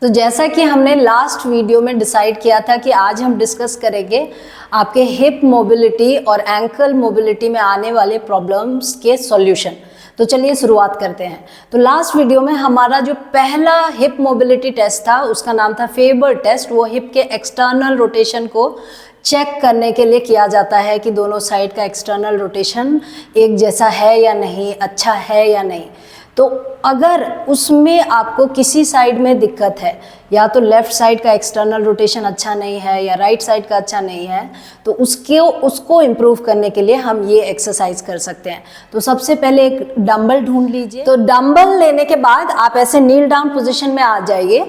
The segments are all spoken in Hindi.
तो जैसा कि हमने लास्ट वीडियो में डिसाइड किया था कि आज हम डिस्कस करेंगे आपके हिप मोबिलिटी और एंकल मोबिलिटी में आने वाले प्रॉब्लम्स के सॉल्यूशन। तो चलिए शुरुआत करते हैं। तो लास्ट वीडियो में हमारा जो पहला हिप मोबिलिटी टेस्ट था उसका नाम था फेबर टेस्ट। वो हिप के एक्सटर्नल रोटेशन को चेक करने के लिए किया जाता है कि दोनों साइड का एक्सटर्नल रोटेशन एक जैसा है या नहीं, अच्छा है या नहीं। तो अगर उसमें आपको किसी साइड में दिक्कत है, या तो लेफ़्ट साइड का एक्सटर्नल रोटेशन अच्छा नहीं है या राइट साइड का अच्छा नहीं है, तो उसको इम्प्रूव करने के लिए हम ये एक्सरसाइज कर सकते हैं। तो सबसे पहले एक डंबल ढूंढ लीजिए। तो डंबल लेने के बाद आप ऐसे नील डाउन पोजीशन में आ जाइए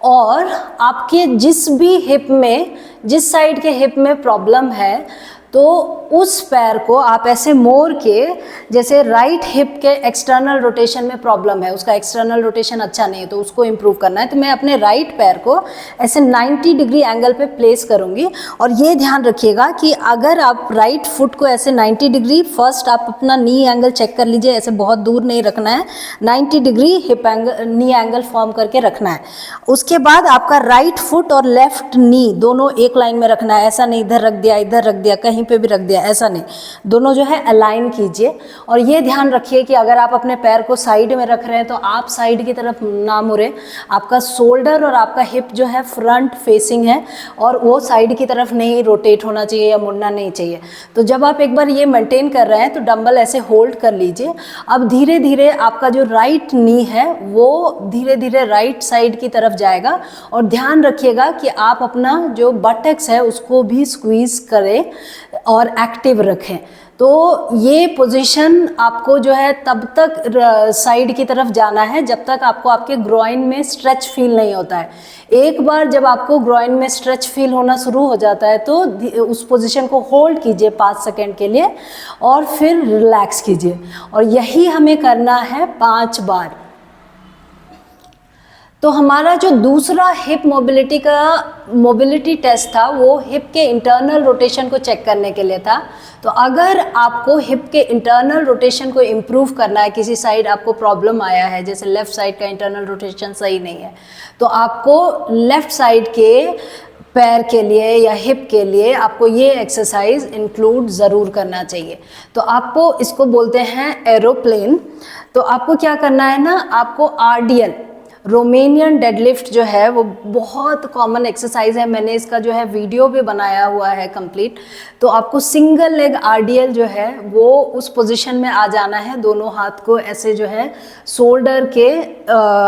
और आपके जिस भी हिप में, जिस साइड के हिप में प्रॉब्लम है, तो उस पैर को आप ऐसे मोड़ के, जैसे राइट हिप के एक्सटर्नल रोटेशन में प्रॉब्लम है, उसका एक्सटर्नल रोटेशन अच्छा नहीं है तो उसको इम्प्रूव करना है। तो मैं अपने राइट पैर को ऐसे 90 डिग्री एंगल पे प्लेस करूँगी। और ये ध्यान रखिएगा कि अगर आप राइट फुट को ऐसे 90 डिग्री, फर्स्ट आप अपना नी एंगल चेक कर लीजिए, ऐसे बहुत दूर नहीं रखना है, 90 डिग्री हिप एंगल, नी एंगल फॉर्म करके रखना है। उसके बाद आपका राइट फुट और लेफ्ट नी दोनों एक लाइन में रखना है। ऐसा नहीं इधर रख दिया, इधर रख दिया, कहीं पे भी रख दिया, ऐसा नहीं, दोनों जो है अलाइन कीजिए। और ये ध्यान रखिए कि अगर आप अपने पैर को साइड में रख रहे हैं तो आप साइड की तरफ ना मुड़े। आपका शोल्डर और आपका हिप जो है फ्रंट फेसिंग है और वो साइड की तरफ नहीं रोटेट होना चाहिए या मुड़ना नहीं चाहिए। तो जब आप एक बार ये मेंटेन कर रहे हैं तो डंबल ऐसे होल्ड कर लीजिए। अब धीरे धीरे आपका जो राइट नी है वो धीरे धीरे राइट साइड की तरफ जाएगा। और ध्यान रखिएगा कि आप अपना जो बटक्स है उसको भी स्क्वीज करें और एक्टिव रखें। तो ये पोजीशन आपको जो है तब तक साइड की तरफ जाना है जब तक आपको आपके ग्रॉइन में स्ट्रेच फील नहीं होता है। एक बार जब आपको ग्रॉइन में स्ट्रेच फील होना शुरू हो जाता है तो उस पोजीशन को होल्ड कीजिए 5 सेकेंड के लिए और फिर रिलैक्स कीजिए। और यही हमें करना है 5 बार। तो हमारा जो दूसरा हिप मोबिलिटी टेस्ट था वो हिप के इंटरनल रोटेशन को चेक करने के लिए था। तो अगर आपको हिप के इंटरनल रोटेशन को इम्प्रूव करना है, किसी साइड आपको प्रॉब्लम आया है, जैसे लेफ़्ट साइड का इंटरनल रोटेशन सही नहीं है, तो आपको लेफ़्ट साइड के पैर के लिए या हिप के लिए आपको ये एक्सरसाइज इंक्लूड ज़रूर करना चाहिए। तो आपको इसको बोलते हैं एरोप्लेन। तो आपको क्या करना है ना, आपको आरडीएल, रोमेनियन डेडलिफ्ट जो है वो बहुत कॉमन एक्सरसाइज है। मैंने इसका जो है वीडियो भी बनाया हुआ है कंप्लीट। तो आपको सिंगल लेग आरडीएल जो है वो उस पोजीशन में आ जाना है, दोनों हाथ को ऐसे जो है शोल्डर के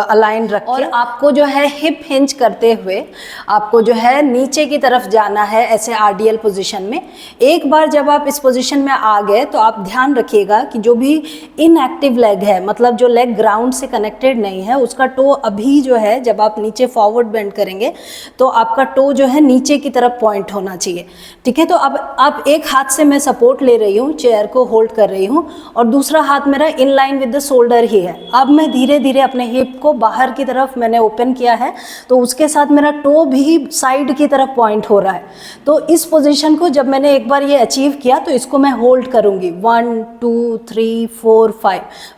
अलाइन रख के, और आपको जो है हिप हिंज करते हुए आपको जो है नीचे की तरफ जाना है ऐसे आरडीएल पोजीशन में। एक बार जब आप इस पोजीशन में आ गए तो आप ध्यान रखिएगा कि जो भी इनएक्टिव लेग है, मतलब जो लेग ग्राउंड से कनेक्टेड नहीं है, उसका टो अभी जो है जब आप नीचे फॉरवर्ड बेंड करेंगे तो आपका टो जो है नीचे की तरफ पॉइंट होना चाहिए। ठीक है, तो अब आप एक हाथ से मैं सपोर्ट ले रही हूँ, चेयर को होल्ड कर रही हूँ और दूसरा हाथ मेरा in line with the shoulder ही है। अब मैं धीरे धीरे अपने हिप को बाहर की तरफ मैंने ओपन किया है, तो उसके साथ मेरा टो भी साइड की तरफ पॉइंट हो रहा है। तो इस पोजीशन को जब मैंने एक बार ये अचीव किया तो इसको मैं होल्ड करूँगी 1 2 3 4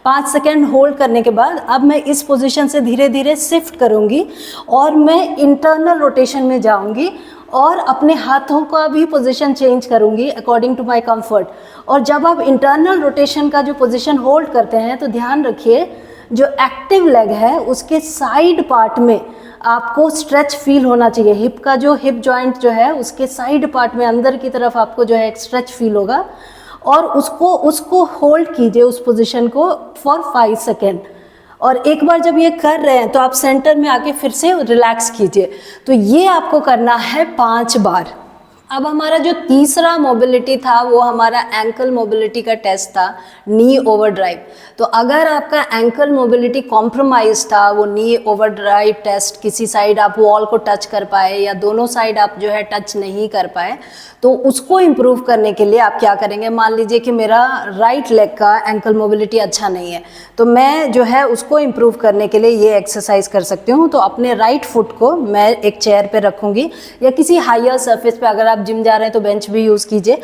5 सेकेंड होल्ड करने के बाद अब मैं इस पोजीशन से धीरे धीरे शिफ्ट करूंगी और मैं इंटरनल रोटेशन में जाऊंगी और अपने हाथों का भी पोजीशन चेंज करूंगी अकॉर्डिंग टू माय कंफर्ट। और जब आप इंटरनल रोटेशन का जो पोजीशन होल्ड करते हैं तो ध्यान रखिए जो एक्टिव लेग है उसके साइड पार्ट में आपको स्ट्रेच फील होना चाहिए। हिप का जो हिप जॉइंट जो है उसके साइड पार्ट में अंदर की तरफ आपको जो है एक स्ट्रेच फील होगा और उसको होल्ड कीजिए उस पोजीशन को फॉर 5 सेकेंड। और एक बार जब ये कर रहे हैं तो आप सेंटर में आके फिर से रिलैक्स कीजिए। तो ये आपको करना है 5 बार। अब हमारा जो तीसरा मोबिलिटी था वो हमारा एंकल मोबिलिटी का टेस्ट था, नी ओवरड्राइव। तो अगर आपका एंकल मोबिलिटी कॉम्प्रोमाइज था, वो नी ओवरड्राइव टेस्ट, किसी साइड आप वॉल को टच कर पाए या दोनों साइड आप जो है टच नहीं कर पाए, तो उसको इम्प्रूव करने के लिए आप क्या करेंगे, मान लीजिए कि मेरा राइट लेग का एंकल मोबिलिटी अच्छा नहीं है, तो मैं जो है उसको इम्प्रूव करने के लिए ये एक्सरसाइज कर सकती हूँ। तो अपने राइट फुट को मैं एक चेयर पे रखूँगी या किसी हायर सरफेस पे, अगर आप आप जिम जा रहे हैं तो बेंच भी यूज़ कीजिए,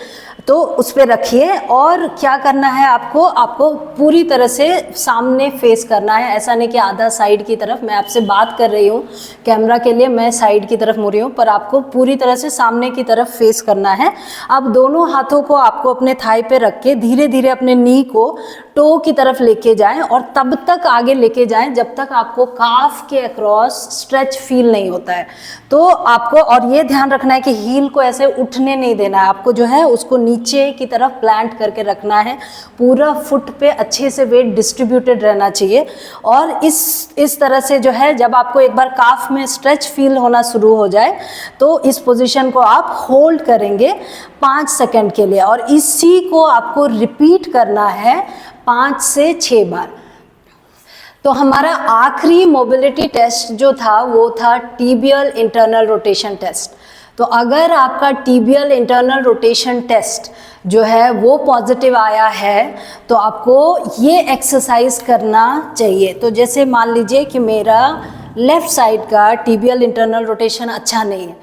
तो उस पर रखिए। और क्या करना है आपको पूरी तरह से सामने फेस करना है, ऐसा नहीं कि आधा साइड की तरफ। मैं आपसे बात कर रही हूँ कैमरा के लिए, मैं साइड की तरफ मुड़ रही हूँ, पर आपको पूरी तरह से सामने की तरफ फेस करना है। अब दोनों हाथों को आपको अपने थाई पे रख के धीरे धीरे अपने नी को टो की तरफ लेके जाएं और तब तक आगे लेके जाएं जब तक आपको काफ के अक्रॉस स्ट्रेच फील नहीं होता है। तो आपको और ये ध्यान रखना है कि हील को ऐसे उठने नहीं देना है, आपको जो है उसको नीचे की तरफ प्लांट करके रखना है। पूरा फुट पे अच्छे से वेट डिस्ट्रीब्यूटेड रहना चाहिए। और इस तरह से जो है जब आपको एक बार काफ में स्ट्रेच फील होना शुरू हो जाए तो इस पोजीशन को आप होल्ड करेंगे 5 सेकंड के लिए, और इसी को आपको रिपीट करना है 5 से 6 बार। तो हमारा आखिरी मोबिलिटी टेस्ट जो था वो था टिबियल इंटरनल रोटेशन टेस्ट। तो अगर आपका टिबियल इंटरनल रोटेशन टेस्ट जो है वो पॉजिटिव आया है तो आपको ये एक्सरसाइज करना चाहिए। तो जैसे मान लीजिए कि मेरा लेफ़्ट साइड का टिबियल इंटरनल रोटेशन अच्छा नहीं है,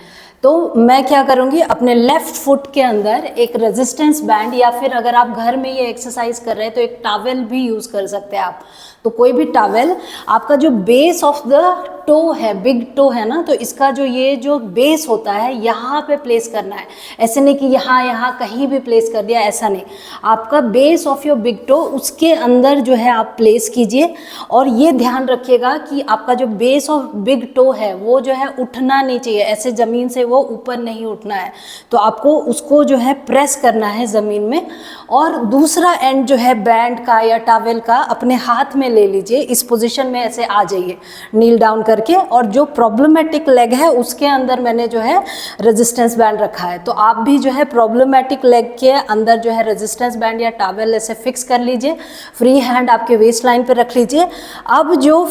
तो मैं क्या करूँगी, अपने लेफ़्ट फुट के अंदर एक रेजिस्टेंस बैंड, या फिर अगर आप घर में ये एक्सरसाइज कर रहे हैं तो एक टॉवेल भी यूज़ कर सकते हैं आप। तो कोई भी टॉवेल, आपका जो बेस ऑफ द टो है, बिग टो है ना, तो इसका ये जो बेस होता है यहाँ पे प्लेस करना है। ऐसे नहीं कि यहाँ कहीं भी प्लेस कर दिया, ऐसा नहीं। आपका base of your big toe उसके अंदर जो है आप प्लेस कीजिए। और ये ध्यान रखिएगा कि आपका जो बेस ऑफ बिग टो है वो जो है उठना नहीं चाहिए, ऐसे ज़मीन से वो ऊपर नहीं उठना है। तो आपको उसको जो है प्रेस करना है ज़मीन में। और दूसरा एंड जो है बैंड का या टॉवेल का अपने हाथ में ले लीजिए, इस पोजीशन में ऐसे आ जाइए नील डाउन करके। और जो प्रॉब्लमेटिक लेग है उसके अंदर मैंने जो है रेजिस्टेंस बैंड रखा है, तो आप भी जो है प्रॉब्लमेटिक लेग के अंदर जो है रेजिस्टेंस बैंड या टॉवेल ऐसे फिक्स कर लीजिए। फ्री हैंड आपके वेस्ट लाइन पे रख लीजिए। अब जो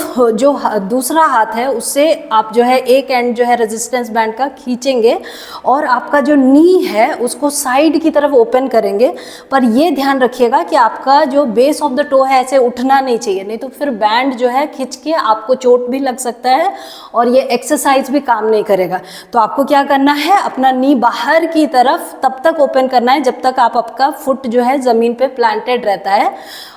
दूसरा हाथ है उससे आप जो है एक एंड जो है रेजिस्टेंस बैंड का खींचेंगे और आपका जो नी है उसको साइड की तरफ ओपन करेंगे। पर ये ध्यान रखिएगा कि आपका जो बेस ऑफ द टो है ऐसे उठना नहीं चाहिए, नहीं तो फिर बैंड जो है खींच के आपको चोट भी लग सकता है और ये एक्सरसाइज भी काम नहीं करेगा। तो आपको क्या करना है, अपना नी बाहर की तरफ तब तक ओपन करना है जब तक आपका फुट जो है ज़मीन पे प्लांटेड रहता है।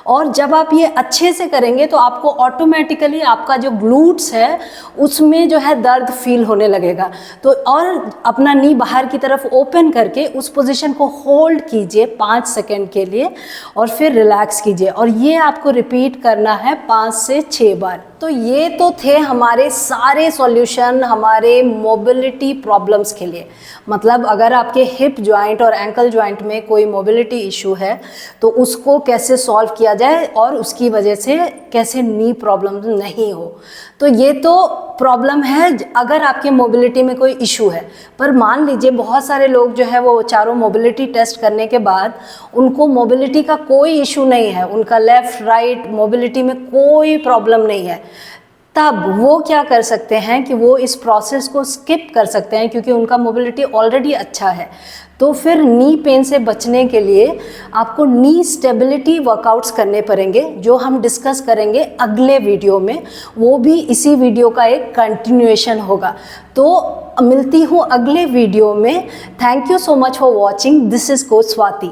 और जब आप ये अच्छे से करेंगे तो आपको ऑटोमेटिकली आपका जो ग्लूट्स है उसमें जो है दर्द फील होने लगेगा। तो और अपना नी बाहर की तरफ ओपन करके उस पोजीशन को होल्ड कीजिए 5 सेकंड के लिए और फिर रिलैक्स कीजिए। और ये आपको रिपीट करना है 5 से 6 बार। तो ये तो थे हमारे सारे सॉल्यूशन हमारे मोबिलिटी प्रॉब्लम्स के लिए। मतलब अगर आपके हिप जॉइंट और एंकल जॉइंट में कोई मोबिलिटी इशू है तो उसको कैसे सॉल्व किया जाए और उसकी वजह से कैसे नी प्रॉब्लम नहीं हो। तो ये तो प्रॉब्लम है अगर आपके मोबिलिटी में कोई इशू है। पर मान लीजिए बहुत सारे लोग जो है वो चारों मोबिलिटी टेस्ट करने के बाद उनको मोबिलिटी का कोई इशू नहीं है, उनका लेफ़्ट राइट मोबिलिटी में कोई प्रॉब्लम नहीं है। तब वो क्या कर सकते हैं कि वो इस प्रोसेस को स्किप कर सकते हैं क्योंकि उनका मोबिलिटी ऑलरेडी अच्छा है। तो फिर नी पेन से बचने के लिए आपको नी स्टेबिलिटी वर्कआउट्स करने पड़ेंगे जो हम डिस्कस करेंगे अगले वीडियो में। वो भी इसी वीडियो का एक कंटिन्यूएशन होगा। तो मिलती हूँ अगले वीडियो में। Thank you so much for watching. This is coach Swati.